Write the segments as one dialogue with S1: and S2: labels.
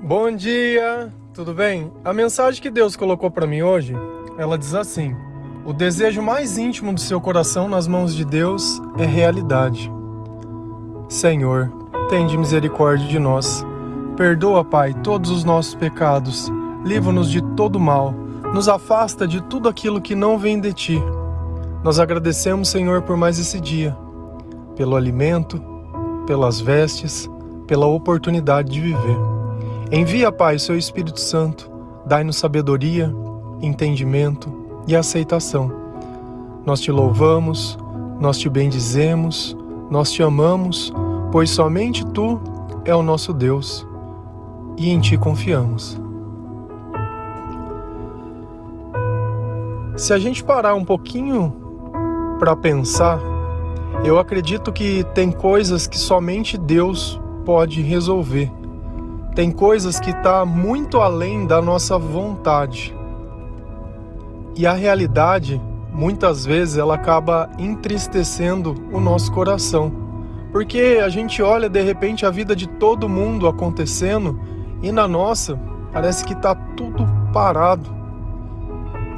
S1: Bom dia, tudo bem? A mensagem que Deus colocou para mim hoje, ela diz assim: o desejo mais íntimo do seu coração nas mãos de Deus é realidade. Senhor, tende misericórdia de nós. Perdoa, Pai, todos os nossos pecados. Livra-nos de todo mal. Nos afasta de tudo aquilo que não vem de Ti. Nós agradecemos, Senhor, por mais esse dia, pelo alimento, pelas vestes, pela oportunidade de viver. Envia, Pai, o Seu Espírito Santo. Dai-nos sabedoria, entendimento e aceitação. Nós Te louvamos, nós Te bendizemos, nós Te amamos, pois somente Tu é o nosso Deus e em Ti confiamos. Se a gente parar um pouquinho para pensar, eu acredito que tem coisas que somente Deus pode resolver. Tem coisas que estão muito além da nossa vontade. E a realidade, muitas vezes, ela acaba entristecendo o nosso coração. Porque a gente olha, de repente, a vida de todo mundo acontecendo e na nossa, parece que está tudo parado.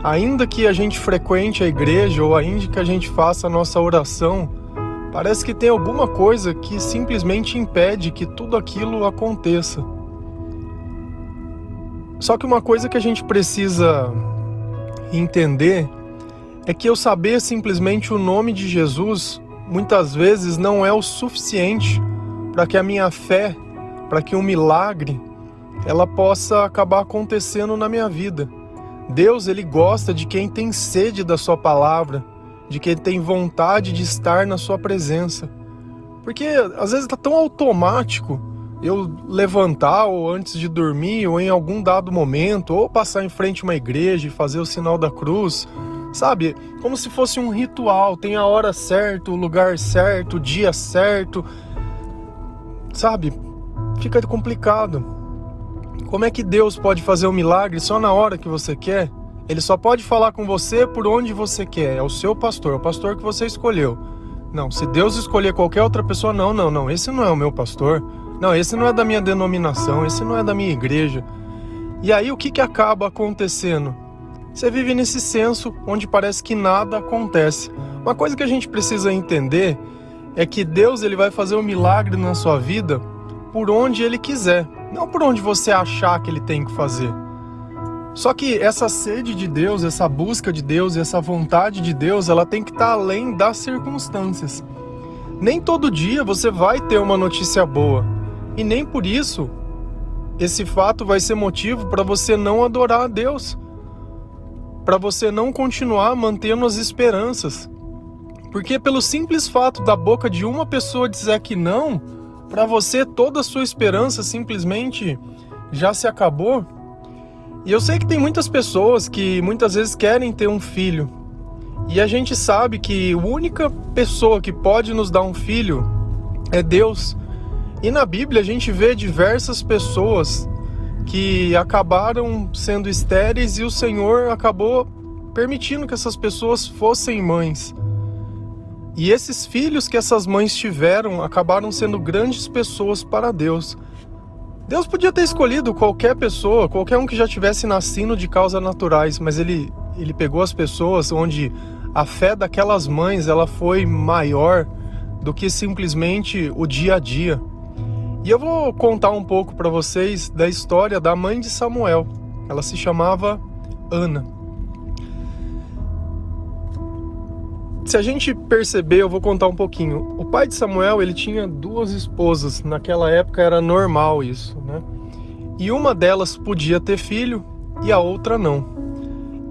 S1: Ainda que a gente frequente a igreja ou ainda que a gente faça a nossa oração, parece que tem alguma coisa que simplesmente impede que tudo aquilo aconteça. Só que uma coisa que a gente precisa entender é que eu saber simplesmente o nome de Jesus muitas vezes não é o suficiente para que a minha fé, para que um milagre, ela possa acabar acontecendo na minha vida. Deus, Ele gosta de quem tem sede da Sua palavra, de quem tem vontade de estar na Sua presença. Porque às vezes está tão automático eu levantar ou antes de dormir ou em algum dado momento, ou passar em frente a uma igreja e fazer o sinal da cruz, sabe? Como se fosse um ritual, tem a hora certa, o lugar certo, o dia certo, sabe? Fica complicado. Como é que Deus pode fazer um milagre só na hora que você quer? Ele só pode falar com você por onde você quer. É o seu pastor, é o pastor que você escolheu. Não, se Deus escolher qualquer outra pessoa, não, esse não é o meu pastor. Não, esse não é da minha denominação, esse não é da minha igreja. E aí o que acaba acontecendo? Você vive nesse senso onde parece que nada acontece. Uma coisa que a gente precisa entender é que Deus, ele vai fazer um milagre na sua vida por onde Ele quiser, não por onde você achar que Ele tem que fazer. Só que essa sede de Deus, essa busca de Deus, essa vontade de Deus, ela tem que estar além das circunstâncias. Nem todo dia você vai ter uma notícia boa, e nem por isso esse fato vai ser motivo para você não adorar a Deus, para você não continuar mantendo as esperanças. Porque pelo simples fato da boca de uma pessoa dizer que não, para você toda a sua esperança simplesmente já se acabou. E eu sei que tem muitas pessoas que muitas vezes querem ter um filho. E a gente sabe que a única pessoa que pode nos dar um filho é Deus. E na Bíblia a gente vê diversas pessoas que acabaram sendo estéreis e o Senhor acabou permitindo que essas pessoas fossem mães. E esses filhos que essas mães tiveram acabaram sendo grandes pessoas para Deus. Deus podia ter escolhido qualquer pessoa, qualquer um que já tivesse nascido de causas naturais, mas Ele pegou as pessoas onde a fé daquelas mães ela foi maior do que simplesmente o dia a dia. E eu vou contar um pouco para vocês da história da mãe de Samuel. Ela se chamava Ana. Se a gente perceber, eu vou contar um pouquinho. O pai de Samuel, ele tinha 2 esposas. Naquela época era normal isso, né? E uma delas podia ter filho e a outra não.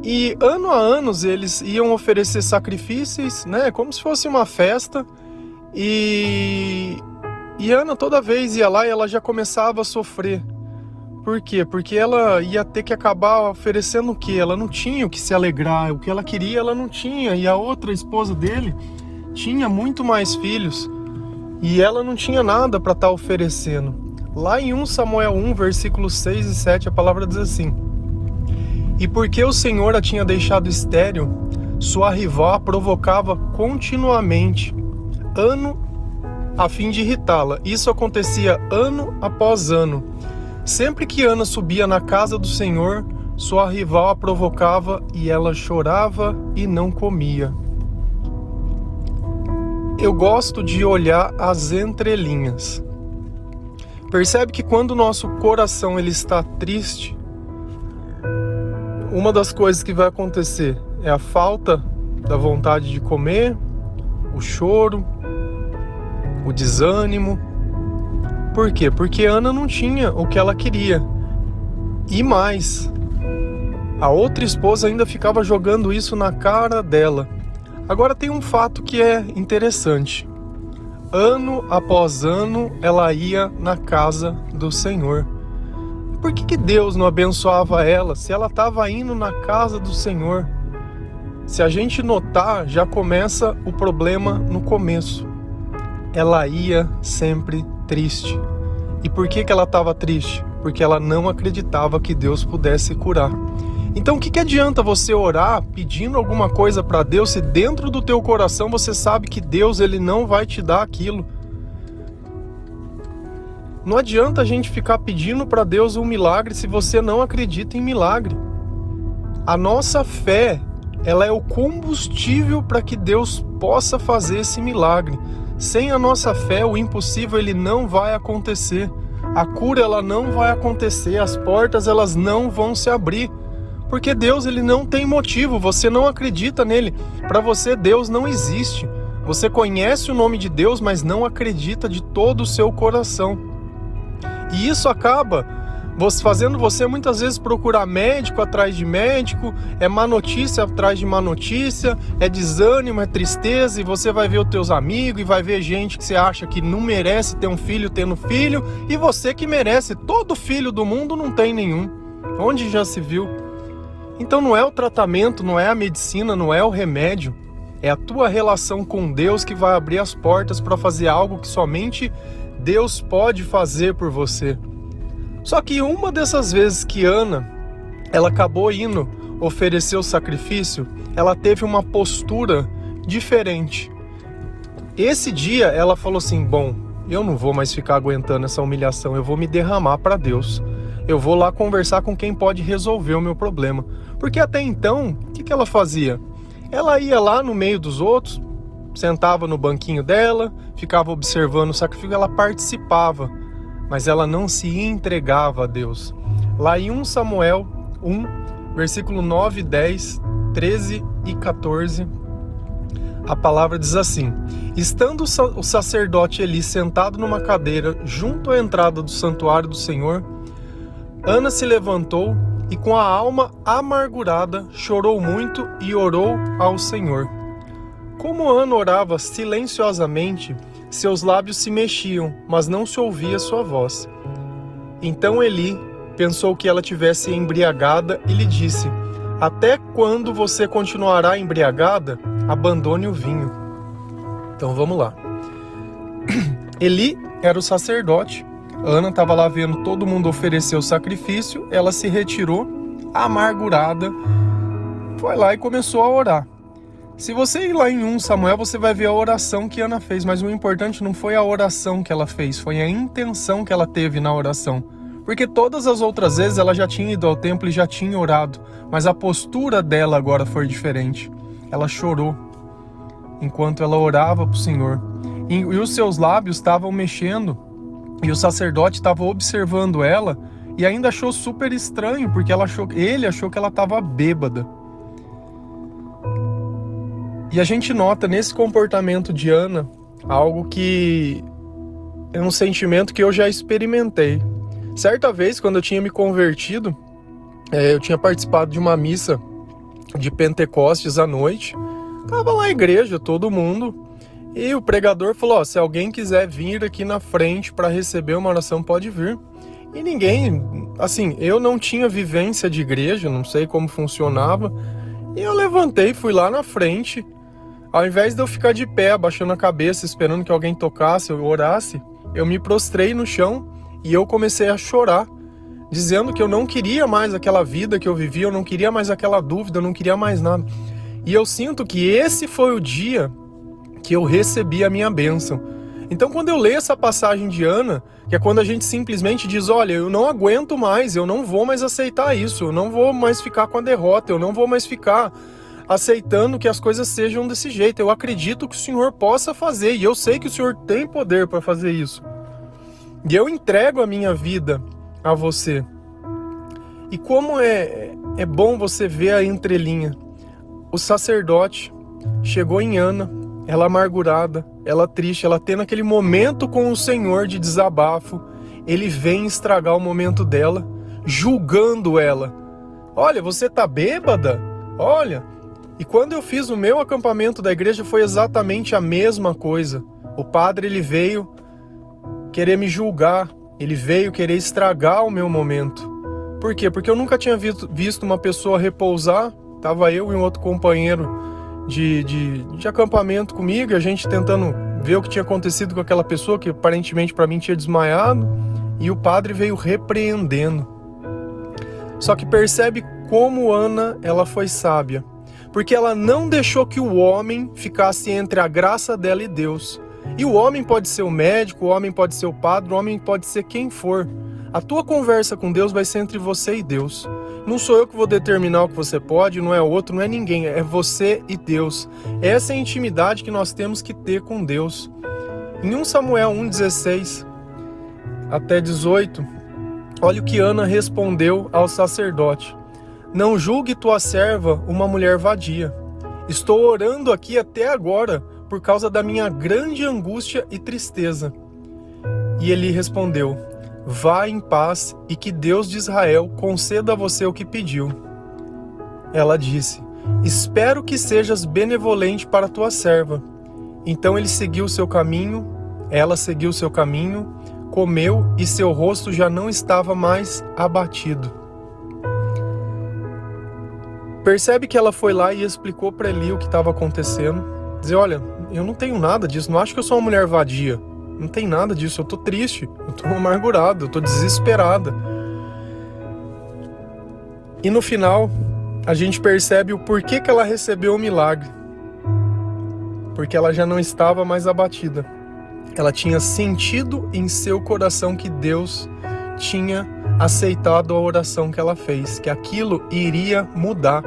S1: E ano a ano eles iam oferecer sacrifícios, né? Como se fosse uma festa. E Ana toda vez ia lá e ela já começava a sofrer. Por quê? Porque ela ia ter que acabar oferecendo o quê? Ela não tinha o que se alegrar, o que ela queria ela não tinha. E a outra esposa dele tinha muito mais filhos e ela não tinha nada para estar oferecendo. Lá em 1 Samuel 1, versículos 6 e 7, a palavra diz assim: E porque o Senhor a tinha deixado estéril, sua rival a provocava continuamente, ano a fim de irritá-la. Isso acontecia ano após ano. Sempre que Ana subia na casa do Senhor, sua rival a provocava e ela chorava e não comia. Eu gosto de olhar as entrelinhas. Percebe que quando o nosso coração ele está triste, uma das coisas que vai acontecer é a falta da vontade de comer, o choro, o desânimo. Por quê? Porque Ana não tinha o que ela queria. E mais, a outra esposa ainda ficava jogando isso na cara dela. Agora tem um fato que é interessante. Ano após ano ela ia na casa do Senhor. Por que Deus não abençoava ela se ela estava indo na casa do Senhor? Se a gente notar, já começa o problema no começo. Ela ia sempre triste. E por que ela estava triste? Porque ela não acreditava que Deus pudesse curar. Então o que adianta você orar pedindo alguma coisa para Deus se dentro do teu coração você sabe que Deus ele não vai te dar aquilo? Não adianta a gente ficar pedindo para Deus um milagre se você não acredita em milagre. A nossa fé, ela é o combustível para que Deus possa fazer esse milagre. Sem a nossa fé, o impossível ele não vai acontecer. A cura ela não vai acontecer, as portas elas não vão se abrir. Porque Deus ele não tem motivo, você não acredita nele. Para você Deus não existe. Você conhece o nome de Deus, mas não acredita de todo o seu coração. E isso acaba fazendo você muitas vezes procurar médico atrás de médico, é má notícia atrás de má notícia, é desânimo, é tristeza, e você vai ver os teus amigos, e vai ver gente que você acha que não merece ter um filho tendo filho, e você que merece, todo filho do mundo não tem nenhum. Onde já se viu? Então não é o tratamento, não é a medicina, não é o remédio, é a tua relação com Deus que vai abrir as portas para fazer algo que somente Deus pode fazer por você. Só que uma dessas vezes que Ana, ela acabou indo oferecer o sacrifício, ela teve uma postura diferente. Esse dia ela falou assim, bom, eu não vou mais ficar aguentando essa humilhação, eu vou me derramar para Deus. Eu vou lá conversar com quem pode resolver o meu problema. Porque até então, o que ela fazia? Ela ia lá no meio dos outros, sentava no banquinho dela, ficava observando o sacrifício, ela participava, mas ela não se entregava a Deus. Lá em 1 Samuel 1, versículo 9, 10, 13 e 14, a palavra diz assim: estando o sacerdote Eli sentado numa cadeira junto à entrada do santuário do Senhor, Ana se levantou e com a alma amargurada chorou muito e orou ao Senhor. Como Ana orava silenciosamente, seus lábios se mexiam, mas não se ouvia sua voz. Então Eli pensou que ela tivesse embriagada e lhe disse: até quando você continuará embriagada? Abandone o vinho. Então vamos lá. Eli era o sacerdote. Ana estava lá vendo todo mundo oferecer o sacrifício, ela se retirou, amargurada, foi lá e começou a orar. Se você ir lá em 1 Samuel, você vai ver a oração que Ana fez, mas o importante não foi a oração que ela fez, foi a intenção que ela teve na oração. Porque todas as outras vezes ela já tinha ido ao templo e já tinha orado, mas a postura dela agora foi diferente. Ela chorou enquanto ela orava para o Senhor. E os seus lábios estavam mexendo. E o sacerdote estava observando ela e ainda achou super estranho, porque ele achou que ela estava bêbada. E a gente nota nesse comportamento de Ana algo que é um sentimento que eu já experimentei. Certa vez, quando eu tinha me convertido, eu tinha participado de uma missa de Pentecostes à noite. Tava lá na igreja, todo mundo. E o pregador falou, se alguém quiser vir aqui na frente para receber uma oração, pode vir. E ninguém, assim, eu não tinha vivência de igreja, não sei como funcionava. E eu levantei, fui lá na frente. Ao invés de eu ficar de pé, abaixando a cabeça, esperando que alguém tocasse, eu orasse, eu me prostrei no chão e eu comecei a chorar, dizendo que eu não queria mais aquela vida que eu vivia, eu não queria mais aquela dúvida, eu não queria mais nada. E eu sinto que esse foi o dia que eu recebi a minha bênção. Então, quando eu leio essa passagem de Ana, que é quando a gente simplesmente diz, olha, eu não aguento mais, eu não vou mais aceitar isso, eu não vou mais ficar com a derrota, eu não vou mais ficar aceitando que as coisas sejam desse jeito. Eu acredito que o Senhor possa fazer, e eu sei que o Senhor tem poder para fazer isso. E eu entrego a minha vida a você. E como é bom você ver a entrelinha. O sacerdote chegou em Ana, ela amargurada, ela triste, ela tendo aquele momento com o Senhor de desabafo. Ele vem estragar o momento dela, julgando ela. Olha, você tá bêbada? Olha. E quando eu fiz o meu acampamento da igreja foi exatamente a mesma coisa. O padre, ele veio querer me julgar, ele veio querer estragar o meu momento. Por quê? Porque eu nunca tinha visto uma pessoa repousar. Tava eu e um outro companheiro de acampamento comigo, a gente tentando ver o que tinha acontecido com aquela pessoa que aparentemente para mim tinha desmaiado, e o padre veio repreendendo. Só que percebe como Ana, ela foi sábia, porque ela não deixou que o homem ficasse entre a graça dela e Deus. E o homem pode ser o médico, o homem pode ser o padre, o homem pode ser quem for. A tua conversa com Deus vai ser entre você e Deus. Não sou eu que vou determinar o que você pode, não é outro, não é ninguém, é você e Deus. Essa é a intimidade que nós temos que ter com Deus. Em 1 Samuel 1,16 até 18, olha o que Ana respondeu ao sacerdote. Não julgue tua serva uma mulher vadia. Estou orando aqui até agora por causa da minha grande angústia e tristeza. E ele respondeu, vá em paz e que Deus de Israel conceda a você o que pediu. Ela disse, espero que sejas benevolente para a tua serva. Então ele seguiu seu caminho, ela seguiu seu caminho, comeu e seu rosto já não estava mais abatido. Percebe que ela foi lá e explicou para Eli o que estava acontecendo. Dizer, olha, eu não tenho nada disso, não acho que eu sou uma mulher vadia. Não tem nada disso, eu tô triste, eu tô amargurado, eu tô desesperada. E no final, a gente percebe o porquê que ela recebeu o milagre. Porque ela já não estava mais abatida. Ela tinha sentido em seu coração que Deus tinha aceitado a oração que ela fez, que aquilo iria mudar.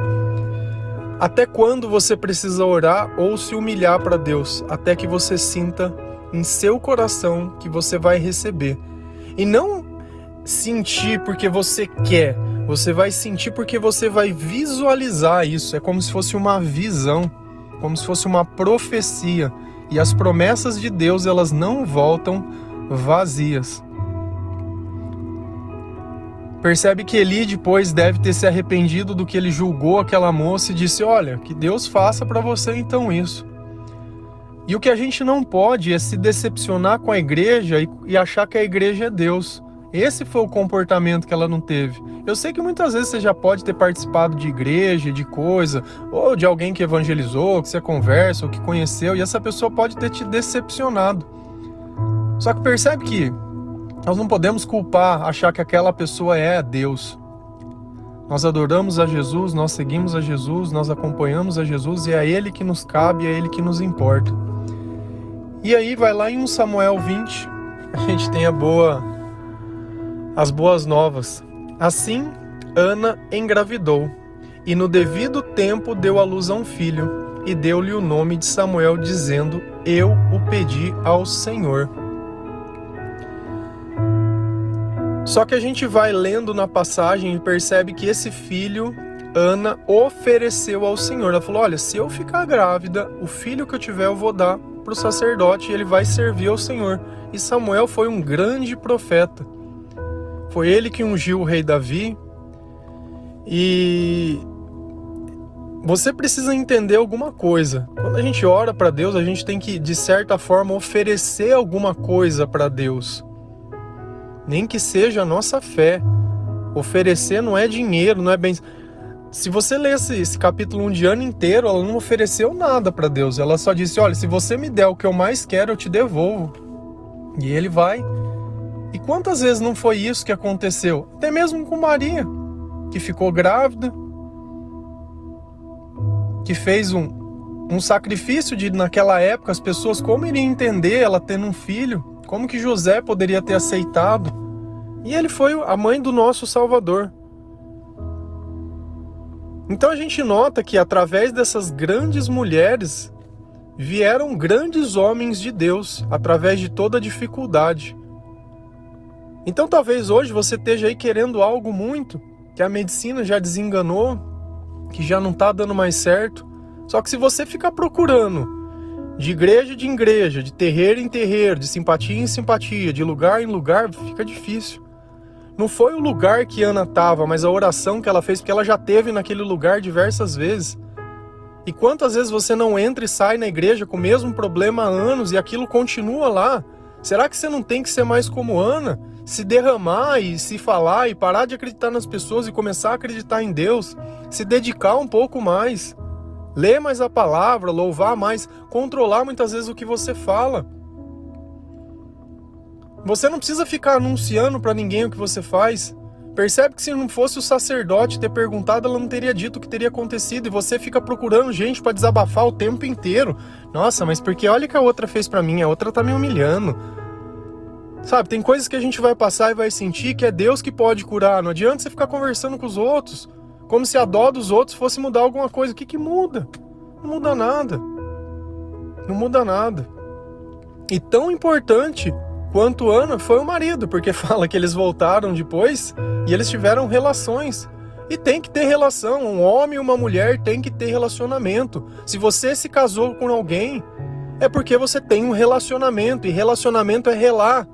S1: Até quando você precisa orar ou se humilhar para Deus? Até que você sinta em seu coração que você vai receber. E não sentir porque você quer, você vai sentir porque você vai visualizar isso. É como se fosse uma visão, como se fosse uma profecia. E as promessas de Deus, elas não voltam vazias. Percebe que Eli depois deve ter se arrependido do que ele julgou aquela moça e disse, olha, que Deus faça para você então isso. E o que a gente não pode é se decepcionar com a igreja e achar que a igreja é Deus. Esse foi o comportamento que ela não teve. Eu sei que muitas vezes você já pode ter participado de igreja, de coisa, ou de alguém que evangelizou, que você conversa, ou que conheceu, e essa pessoa pode ter te decepcionado. Só que percebe que nós não podemos culpar, achar que aquela pessoa é Deus. Nós adoramos a Jesus, nós seguimos a Jesus, nós acompanhamos a Jesus, e é a Ele que nos cabe, é a Ele que nos importa. E aí vai lá em 1 Samuel 20, a gente tem as boas novas. Assim, Ana engravidou, e no devido tempo deu à luz a um filho, e deu-lhe o nome de Samuel, dizendo, eu o pedi ao Senhor. Só que a gente vai lendo na passagem e percebe que esse filho, Ana, ofereceu ao Senhor. Ela falou, olha, se eu ficar grávida, o filho que eu tiver eu vou dar para o sacerdote e ele vai servir ao Senhor. E Samuel foi um grande profeta. Foi ele que ungiu o rei Davi. E você precisa entender alguma coisa. Quando a gente ora para Deus, a gente tem que, de certa forma, oferecer alguma coisa para Deus. Nem que seja a nossa fé. Oferecer não é dinheiro, não é bem... Se você ler esse capítulo 1 de ano inteiro, ela não ofereceu nada para Deus. Ela só disse, olha, se você me der o que eu mais quero, eu te devolvo. E ele vai. E quantas vezes não foi isso que aconteceu? Até mesmo com Maria, que ficou grávida, que fez um um sacrifício de, naquela época, as pessoas como iriam entender ela tendo um filho, como que José poderia ter aceitado. E ele foi a mãe do nosso Salvador. Então a gente nota que através dessas grandes mulheres vieram grandes homens de Deus, através de toda a dificuldade. Então talvez hoje você esteja aí querendo algo muito, que a medicina já desenganou, que já não está dando mais certo. Só que se você ficar procurando de igreja em igreja, de terreiro em terreiro, de simpatia em simpatia, de lugar em lugar, fica difícil. Não foi o lugar que Ana estava, mas a oração que ela fez, porque ela já esteve naquele lugar diversas vezes. E quantas vezes você não entra e sai na igreja com o mesmo problema há anos e aquilo continua lá? Será que você não tem que ser mais como Ana? Se derramar e se falar e parar de acreditar nas pessoas e começar a acreditar em Deus? Se dedicar um pouco mais? Ler mais a palavra, louvar mais, controlar muitas vezes o que você fala. Você não precisa ficar anunciando para ninguém o que você faz. Percebe que se não fosse o sacerdote ter perguntado, ela não teria dito o que teria acontecido. E você fica procurando gente para desabafar o tempo inteiro. Nossa, mas porque olha o que a outra fez para mim, a outra tá me humilhando. Sabe, tem coisas que a gente vai passar e vai sentir que é Deus que pode curar. Não adianta você ficar conversando com os outros, como se a dó dos outros fosse mudar alguma coisa. O que muda? Não muda nada. Não muda nada. E tão importante quanto Ana foi o marido, porque fala que eles voltaram depois e eles tiveram relações. E tem que ter relação, um homem e uma mulher tem que ter relacionamento. Se você se casou com alguém, é porque você tem um relacionamento, e relacionamento é relar.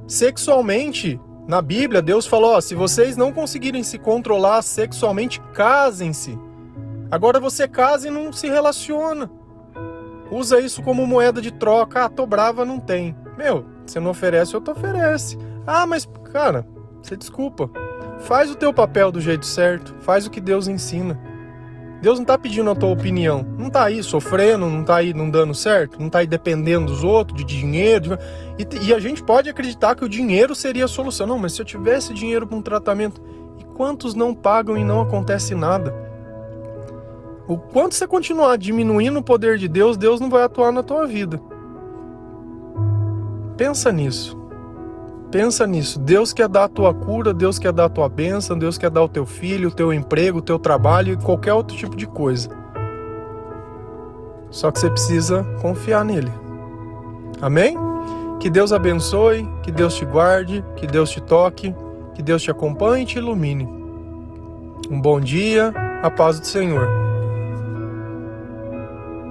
S1: Sexualmente, na Bíblia, Deus falou, ó, se vocês não conseguirem se controlar sexualmente, casem-se. Agora você casa e não se relaciona. Usa isso como moeda de troca. Ah, tô brava, não tem. Meu, você não oferece, eu te oferece. Ah, mas, cara, você desculpa. Faz o teu papel do jeito certo. Faz o que Deus ensina. Deus não tá pedindo a tua opinião. Não tá aí sofrendo, não tá aí não dando certo. Não tá aí dependendo dos outros, de dinheiro. E a gente pode acreditar que o dinheiro seria a solução. Não, mas se eu tivesse dinheiro para um tratamento... E quantos não pagam e não acontece nada? O quanto você continuar diminuindo o poder de Deus, Deus não vai atuar na tua vida. Pensa nisso. Pensa nisso. Deus quer dar a tua cura, Deus quer dar a tua bênção, Deus quer dar o teu filho, o teu emprego, o teu trabalho e qualquer outro tipo de coisa. Só que você precisa confiar nele. Amém? Que Deus abençoe, que Deus te guarde, que Deus te toque, que Deus te acompanhe e te ilumine. Um bom dia, a paz do Senhor.